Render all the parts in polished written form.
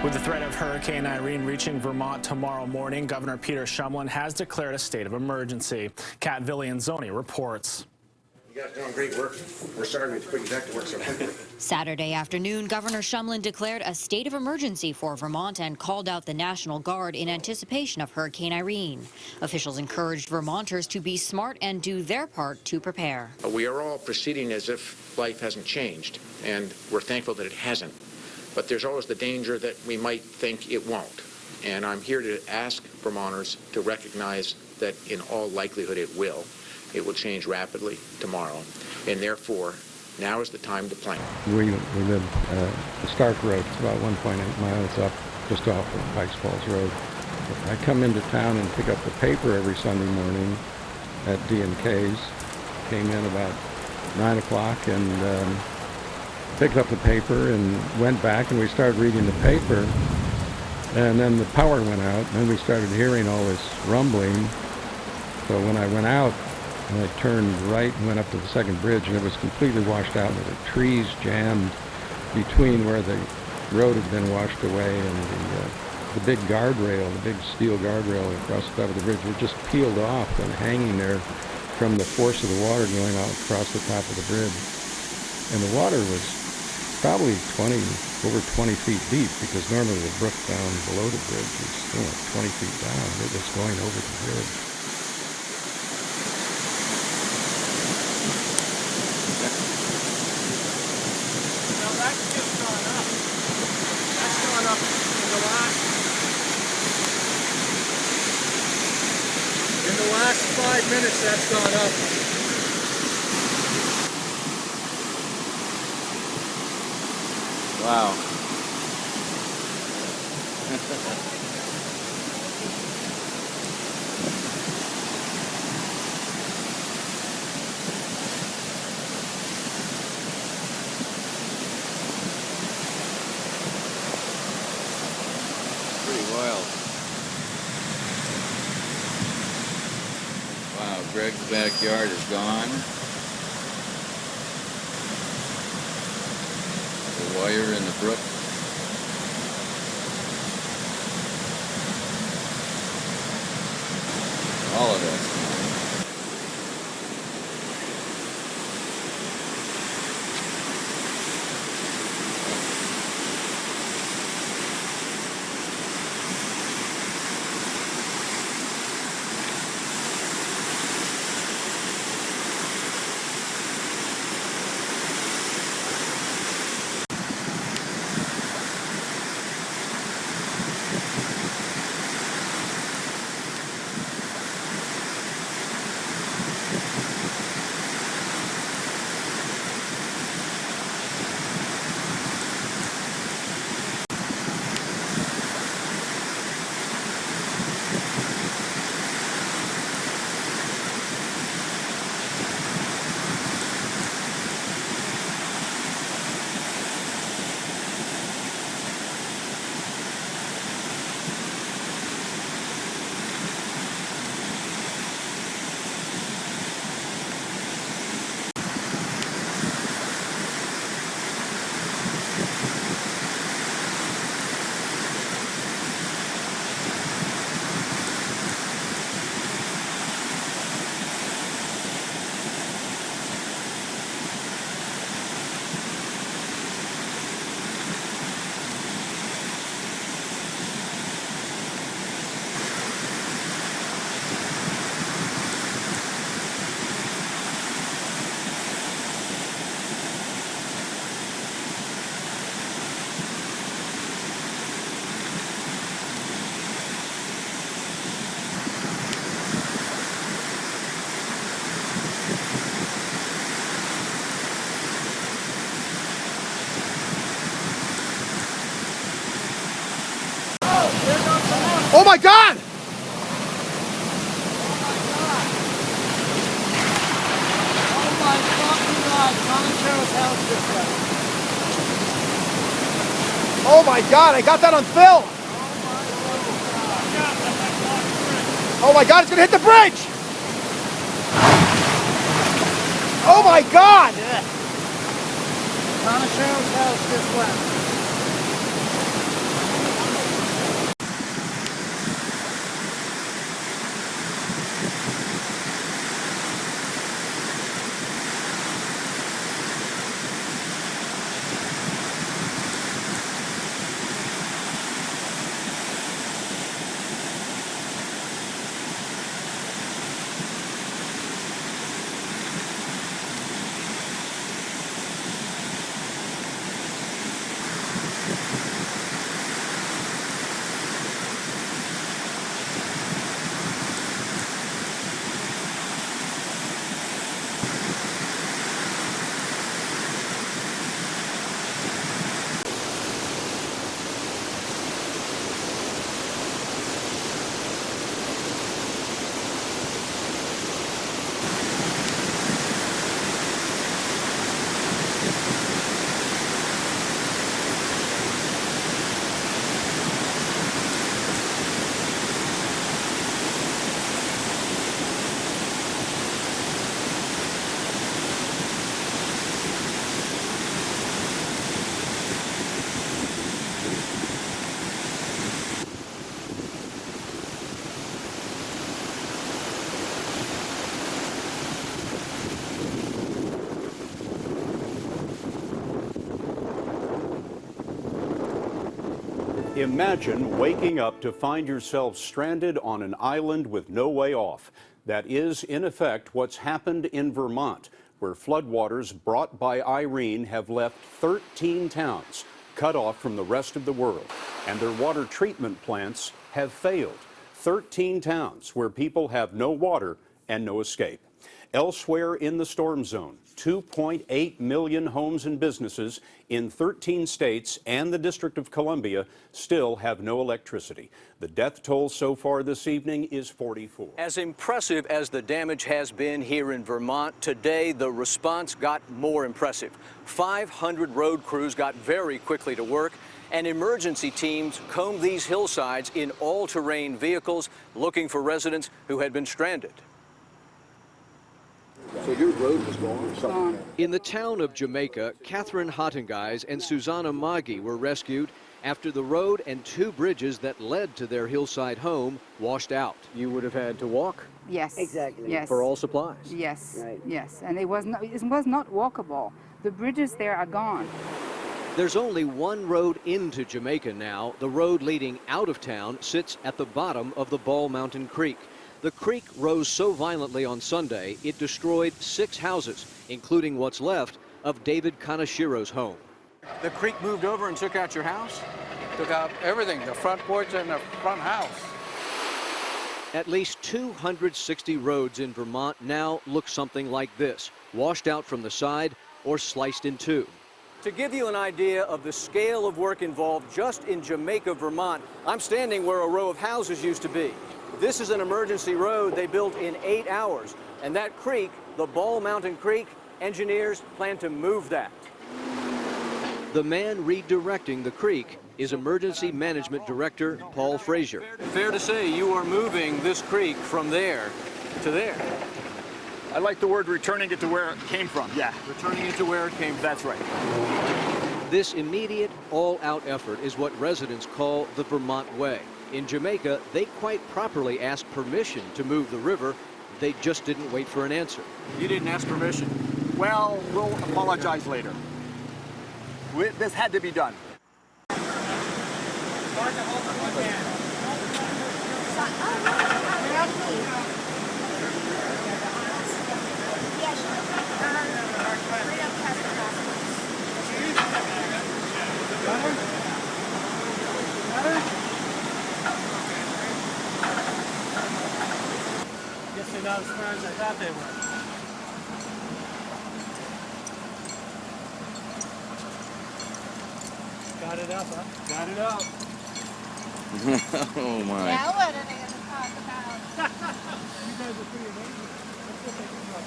With the threat of Hurricane Irene reaching Vermont tomorrow morning, Governor Peter Shumlin has declared a state of emergency. Kat Villianzoni reports. You guys are doing great work. We're sorry to put you back to work so quickly. Saturday afternoon, Governor Shumlin declared a state of emergency for Vermont and called out the National Guard in anticipation of Hurricane Irene. Officials encouraged Vermonters to be smart and do their part to prepare. We are all proceeding as if life hasn't changed, and we're thankful that it hasn't. But there's always the danger that we might think it won't. And I'm here to ask Vermonters to recognize that in all likelihood it will. It will change rapidly tomorrow, and therefore, now is the time to plan. We live the Stark Road. It's about 1.8 miles up, just off of Pikes Falls Road. I come into town and pick up the paper every Sunday morning at D&K's. Came in about 9 o'clock and picked up the paper and went back, and we started reading the paper. And then the power went out, and then we started hearing all this rumbling. So when I went out, I turned right and went up to the second bridge, and it was completely washed out. There were trees jammed between where the road had been washed away and the big guardrail, the big steel guardrail across the top of the bridge, was just peeled off and hanging there from the force of the water going out across the top of the bridge. And the water was probably over 20 feet deep, because normally the brook down below the bridge is 20 feet down. It was going over the bridge. That's just gone up. That's gone up in the last 5 minutes. That's gone up. Wow. Pretty wild. Wow, Greg's backyard is gone. The wire in the brook. All of that's gone. Oh my God! Oh my fucking God! Common house this way. Oh my God! I got that on film. Oh my God! It's gonna hit the bridge! Oh my God! Common house this way. Imagine waking up to find yourself stranded on an island with no way off. That is, in effect, what's happened in Vermont, where floodwaters brought by Irene have left 13 towns cut off from the rest of the world, and their water treatment plants have failed. 13 towns where people have no water and no escape. Elsewhere in the storm zone, 2.8 million homes and businesses in 13 states and the District of Columbia still have no electricity. The death toll so far this evening is 44. As impressive as the damage has been here in Vermont, today the response got more impressive. 500 road crews got very quickly to work, and emergency teams combed these hillsides in all-terrain vehicles looking for residents who had been stranded. So your road was gone or something? In the town of Jamaica, Catherine Hottengeis and Susanna Maggi were rescued after the road and two bridges that led to their hillside home washed out. You would have had to walk? Yes. Exactly. Yes. For all supplies? Yes. Right. Yes. And it was not walkable. The bridges there are gone. There's only one road into Jamaica now. The road leading out of town sits at the bottom of the Ball Mountain Creek. The creek rose so violently on Sunday, it destroyed 6 houses, including what's left of David Kanashiro's home. The creek moved over and took out your house? Took out everything, the front porch and the front house. At least 260 roads in Vermont now look something like this, washed out from the side or sliced in two. To give you an idea of the scale of work involved just in Jamaica, Vermont, I'm standing where a row of houses used to be. This is an emergency road they built in 8 hours. And that creek, the Ball Mountain Creek, engineers plan to move that. The man redirecting the creek is Emergency Management Director Paul Frazier. Fair to say you are moving this creek from there to there. I like the word returning it to where it came from, yeah. Returning it to where it came from. That's right. This immediate, all-out effort is what residents call the Vermont Way. In Jamaica, they quite properly asked permission to move the river. They just didn't wait for an answer. You didn't ask permission? Well, we'll apologize later. This had to be done. Guess they're not as far as I thought they were. Got it up, huh? Got it up. Oh my. Yeah, what are they going to talk about? You guys are pretty amazing. Let's go take a look.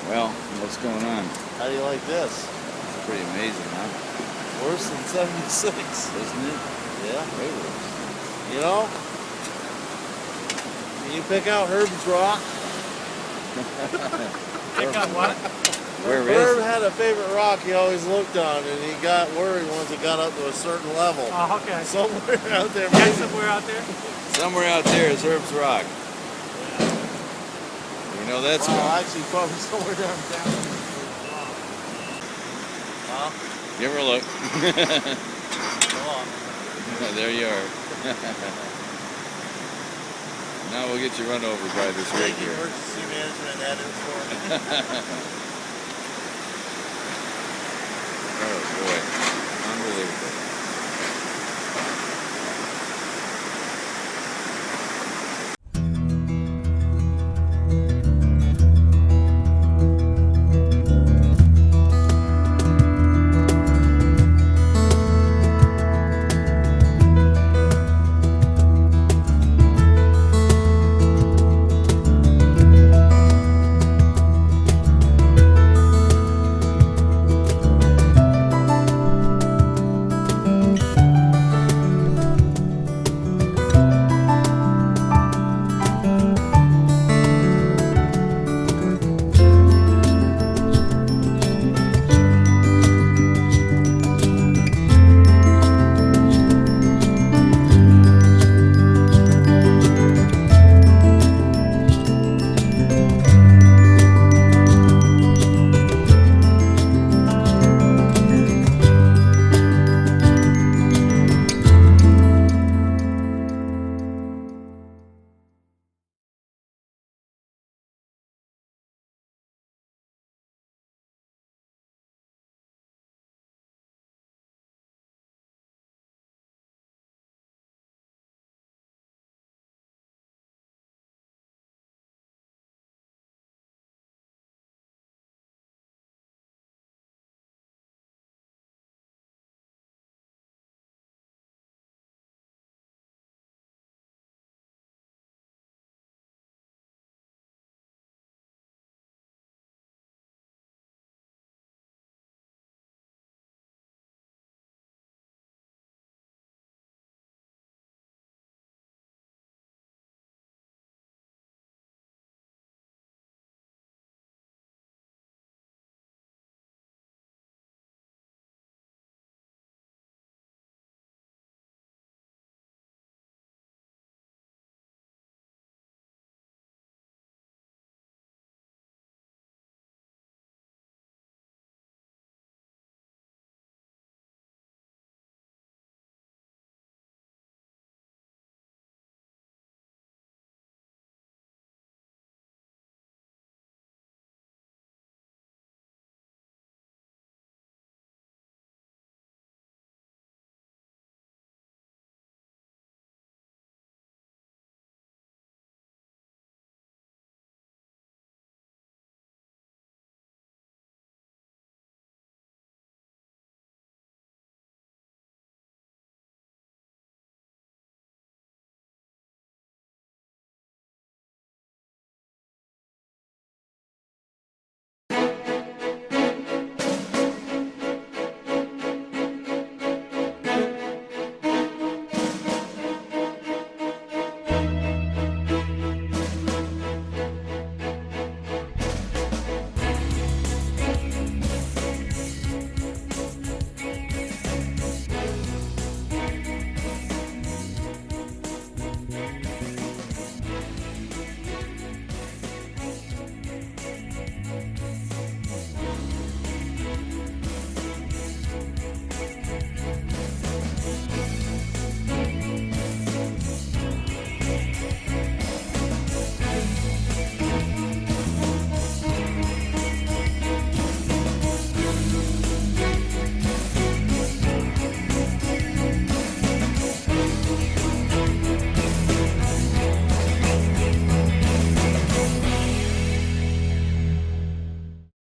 Well, what's going on? How do you like this? It's pretty amazing, huh? Worse than 76. Isn't it? Yeah. Way worse. You know, can you pick out Herb's rock? Pick up what? Where Herb is it? had a favorite rock he always looked on, and he got worried once it got up to a certain level. Oh, okay. Somewhere out there. Yeah, somewhere out there? Somewhere out there is Herb's rock. You know that's actually probably somewhere down. Huh? Give her a look. Go on. There you are. Now we'll get you run over by this rig Thank you, here. emergency management edit for me. Oh boy, unbelievable.